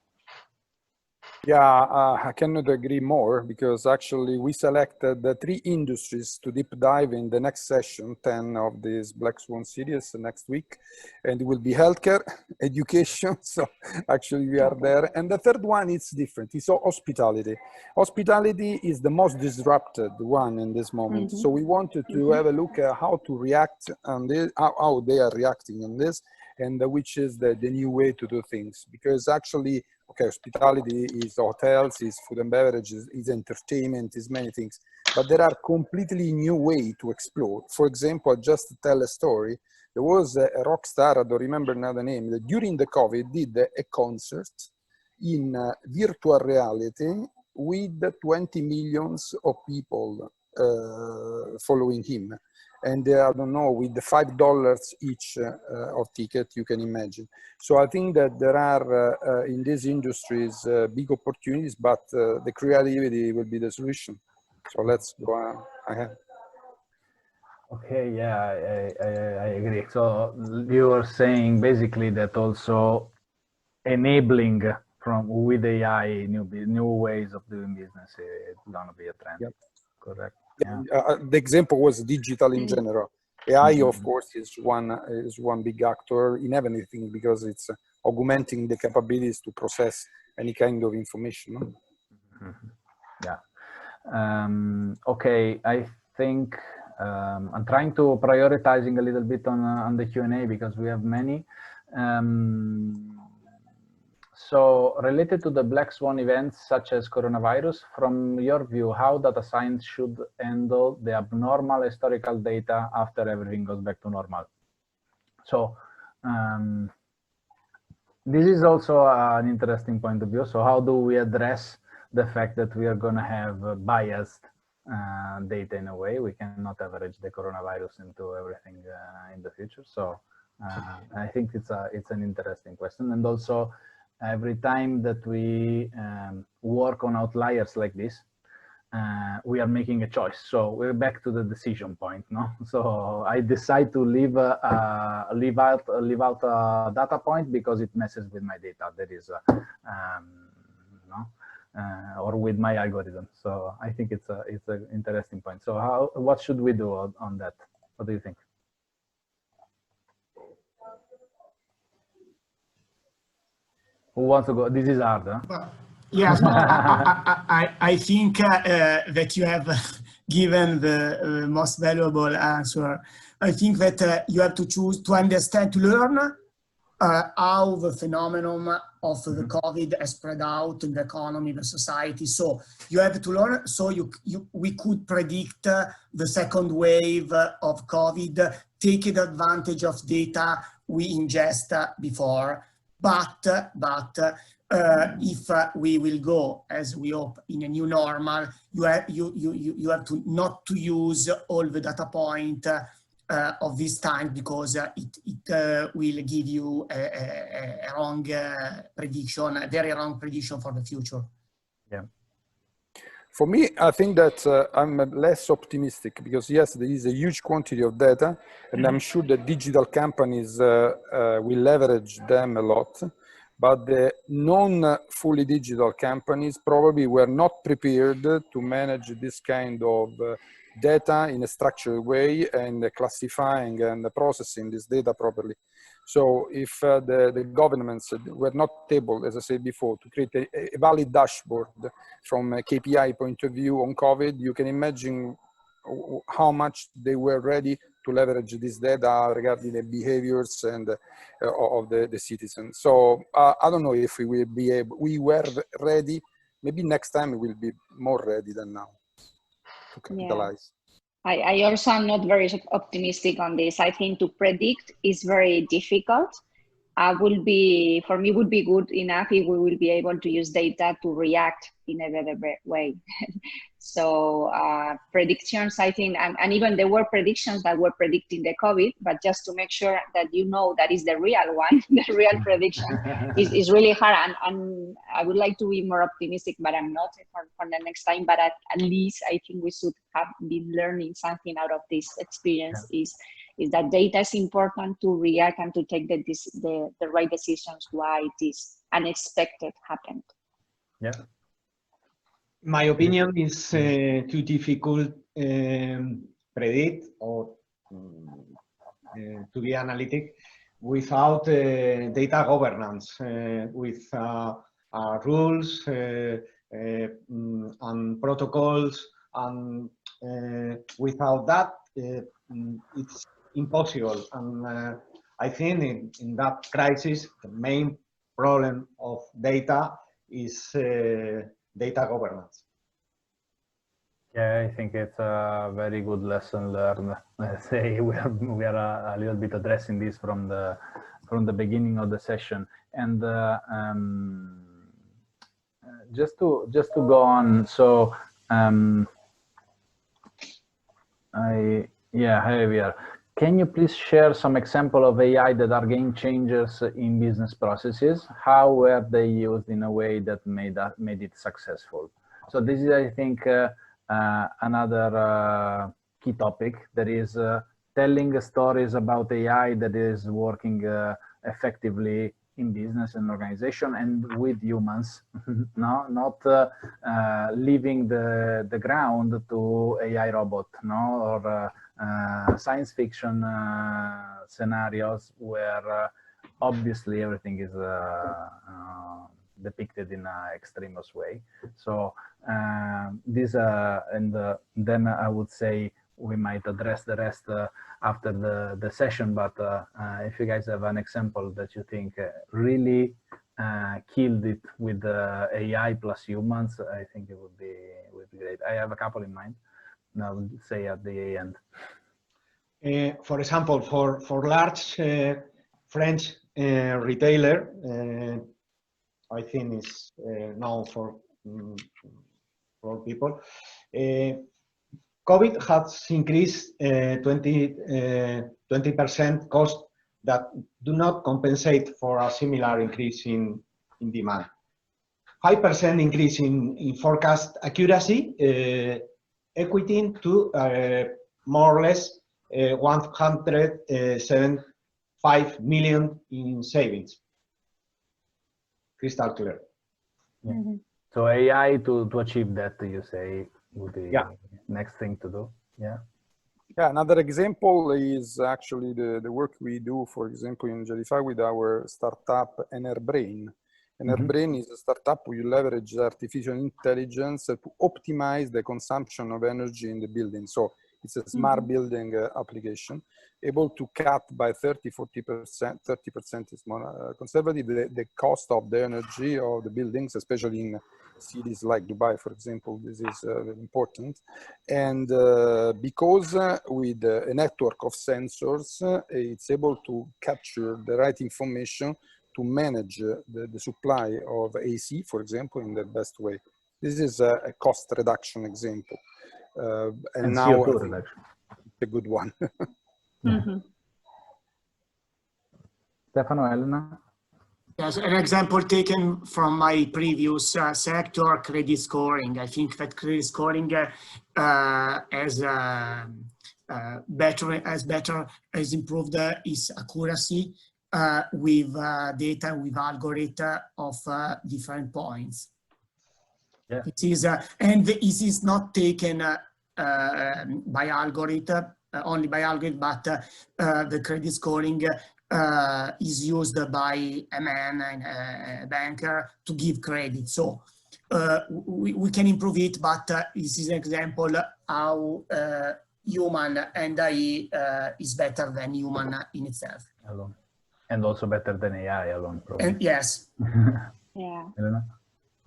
Yeah, I cannot agree more, because actually we selected the 3 industries to deep dive in the next session 10 of this Black Swan series next week, and it will be healthcare, education, so actually we are there. And the third one is different, it's hospitality. Hospitality is the most disrupted one in this moment, so we wanted to have a look at how to react on this, how they are reacting on this, and which is the new way to do things, because actually, okay, hospitality is hotels, is food and beverages, is entertainment, is many things, but there are completely new way to explore. For example, just to tell a story, there was a rock star, I don't remember now the name, that during the COVID did a concert in virtual reality with 20 millions of people following him. And I don't know, with the $5 each of ticket, you can imagine. So I think that there are in these industries big opportunities, but the creativity will be the solution. So let's go ahead. Okay, yeah, I agree. So you were saying basically that also enabling from with AI new ways of doing business is gonna be a trend. Yep. Correct. Yeah. The example was digital in general. AI, of course, is one big actor in everything because it's augmenting the capabilities to process any kind of information. Yeah. Okay, I think I'm trying to prioritizing a little bit on the Q&A because we have many. So related to the black swan events such as coronavirus, from your view, how data science should handle the abnormal historical data after everything goes back to normal? So this is also an interesting point of view. So how do we address the fact that we are going to have biased data in a way? We cannot average the coronavirus into everything in the future. So I think it's an interesting question. And also, every time that we work on outliers like this, we are making a choice. So we're back to the decision point, no? So I decide to leave out a data point because it messes with my data. There is or with my algorithm. So I think it's an interesting point. So what should we do on that? What do you think? Who wants to go? This is hard, huh? Yes, I think that you have given the most valuable answer. I think that you have to choose to understand, to learn how the phenomenon of the COVID has spread out in the economy, the society. So you have to learn. So we could predict the second wave of COVID, taking advantage of data we ingest before. But if we will go, as we hope, in a new normal, you have to not to use all the data point of this time because it will give you a wrong prediction, a very wrong prediction for the future. Yeah. For me, I think that I'm less optimistic because yes, there is a huge quantity of data, and I'm sure that digital companies will leverage them a lot. But the non-fully digital companies probably were not prepared to manage this kind of data in a structured way and classifying and processing this data properly. So if the governments were not able, as I said before, to create a valid dashboard from a KPI point of view on COVID, you can imagine how much they were ready to leverage this data regarding the behaviors and of the citizens. So I don't know if we will be able, we were ready, maybe next time we will be more ready than now to capitalize. Yeah. I also am not very optimistic on this. I think to predict is very difficult. For me, would be good enough if we will be able to use data to react in a better way. So predictions, I think, and even there were predictions that were predicting the COVID, but just to make sure that you know that is the real one, the real prediction is really hard. And I would like to be more optimistic, but I'm not for the next time. But at least I think we should have been learning something out of this experience. Yeah. Is that data is important to react and to take the right decisions why this unexpected happened. Yeah. My opinion is too difficult predict or to be analytic without data governance, with rules and protocols, and without that it's impossible. And I think in that crisis the main problem of data is data governance. Yeah, I think it's a very good lesson learned. Let's say we are a little bit addressing this from the beginning of the session, and just to go on. So Javier, can you please share some example of AI that are game changers in business processes? How were they used in a way that made it successful? So this is, I think, another key topic, that is telling stories about AI that is working effectively in business and organization and with humans, no, not leaving the ground to AI robot, no, or science fiction scenarios where obviously everything is depicted in an extremist way. So these and then I would say we might address the rest after the session, but if you guys have an example that you think really killed it with AI plus humans, I think it would be great. I have a couple in mind. I'll say at the end. For example, for large French retailer, I think it's known for people. COVID has increased 20% cost that do not compensate for a similar increase in demand. 5% increase in forecast accuracy, equating to more or less 175 million in savings. Crystal clear. Yeah. Mm-hmm. So AI to achieve that, you say, would be next thing to do. Yeah. Yeah, another example is actually the work we do, for example, in Gellify with our startup NRBrain. NRBrain is a startup we leverage artificial intelligence to optimize the consumption of energy in the building. So it's a smart building application, able to cut by 30–40%, 30% is more conservative, the cost of the energy of the buildings, especially in cities like Dubai, for example. This is very important. And because with a network of sensors, it's able to capture the right information to manage the supply of AC, for example, in the best way. This is a cost reduction example. And now CO2 reduction. A good one. Stefano, Elena? Yes, an example taken from my previous sector, credit scoring. I think that credit scoring has improved its accuracy with data, with algorithm of different points. Yeah. It is, and this is not taken by algorithm, only by algorithm, but the credit scoring is used by a man and a banker to give credit. So we can improve it, but this is an example how human and AI is better than human in itself. Alone. And also better than AI alone, probably. And yes. Yeah. Elena?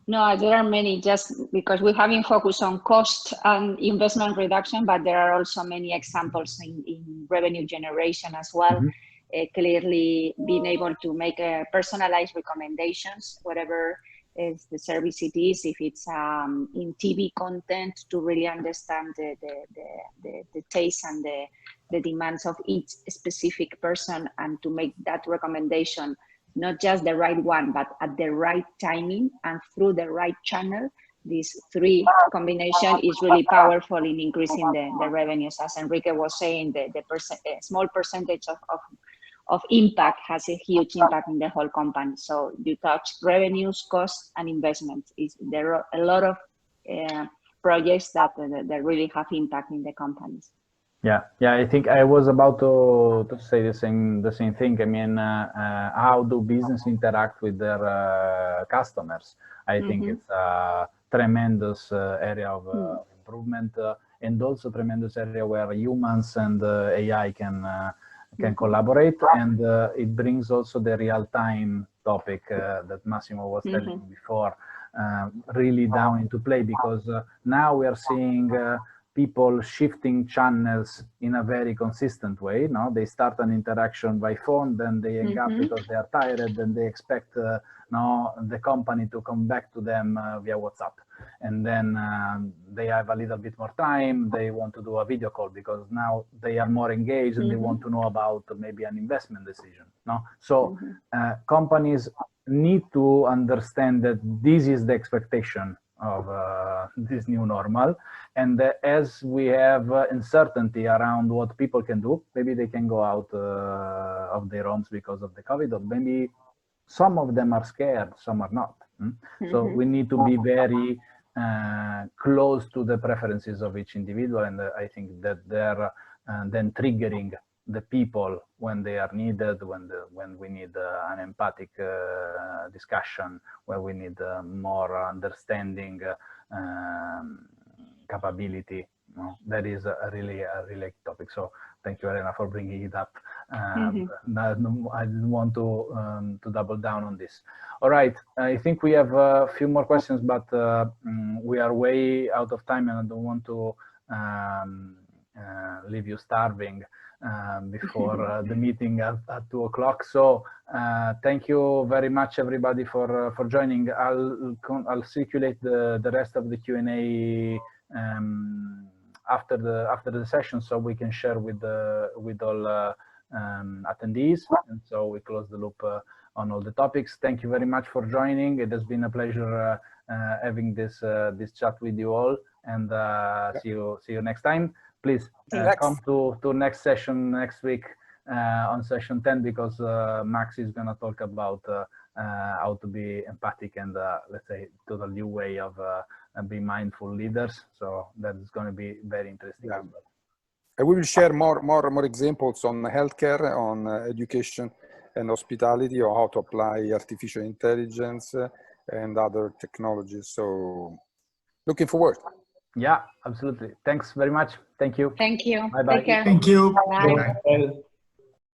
No, there are many, just because we haven't focused on cost and investment reduction, but there are also many examples in revenue generation as well. Clearly being able to make personalized recommendations, whatever is the service it is, if it's in TV content, to really understand the taste and the demands of each specific person, and to make that recommendation not just the right one, but at the right timing and through the right channel. These three combination is really powerful in increasing the revenues. As Enrique was saying, the small percentage of impact has a huge impact in the whole company. So you touch revenues, costs, and investments. There are a lot of projects that really have impact in the companies. Yeah, I think I was about to say the same thing. I mean, how do business interact with their customers? I think it's a tremendous area of improvement, and also tremendous area where humans and AI can collaborate, and it brings also the real-time topic that Massimo was telling before really down into play, because now we are seeing people shifting channels in a very consistent way. No, they start an interaction by phone, then they hang up because they are tired, then they expect the company to come back to them via WhatsApp, and then they have a little bit more time. They want to do a video call because now they are more engaged and they want to know about maybe an investment decision. No, so companies need to understand that this is the expectation of this new normal, and as we have uncertainty around what people can do, maybe they can go out of their homes because of the COVID, or maybe some of them are scared, some are not. So we need to be very close to the preferences of each individual, and I think that they're then triggering the people when they are needed, when we need an empathic discussion, where we need more understanding, capability. That is a really topic. So thank you, Elena, for bringing it up. I didn't want to double down on this. All right, I think we have a few more questions, but we are way out of time, and I don't want to leave you starving before the meeting at 2 o'clock. So thank you very much, everybody, for joining. I'll circulate the rest of the Q&A after the session, so we can share with all attendees, and so we close the loop on all the topics. Thank you very much for joining. It has been a pleasure having this chat with you all, and see you next time. Please come to next session next week on session 10, because Max is going to talk about how to be empathic and let's say total new way of being mindful leaders. So that is going to be very interesting as well. We will share more examples on healthcare, on education and hospitality, or how to apply artificial intelligence and other technologies. So looking forward. Yeah, absolutely. Thanks very much. Thank you. Thank you. Bye-bye. Take care. Thank you. Bye. Bye.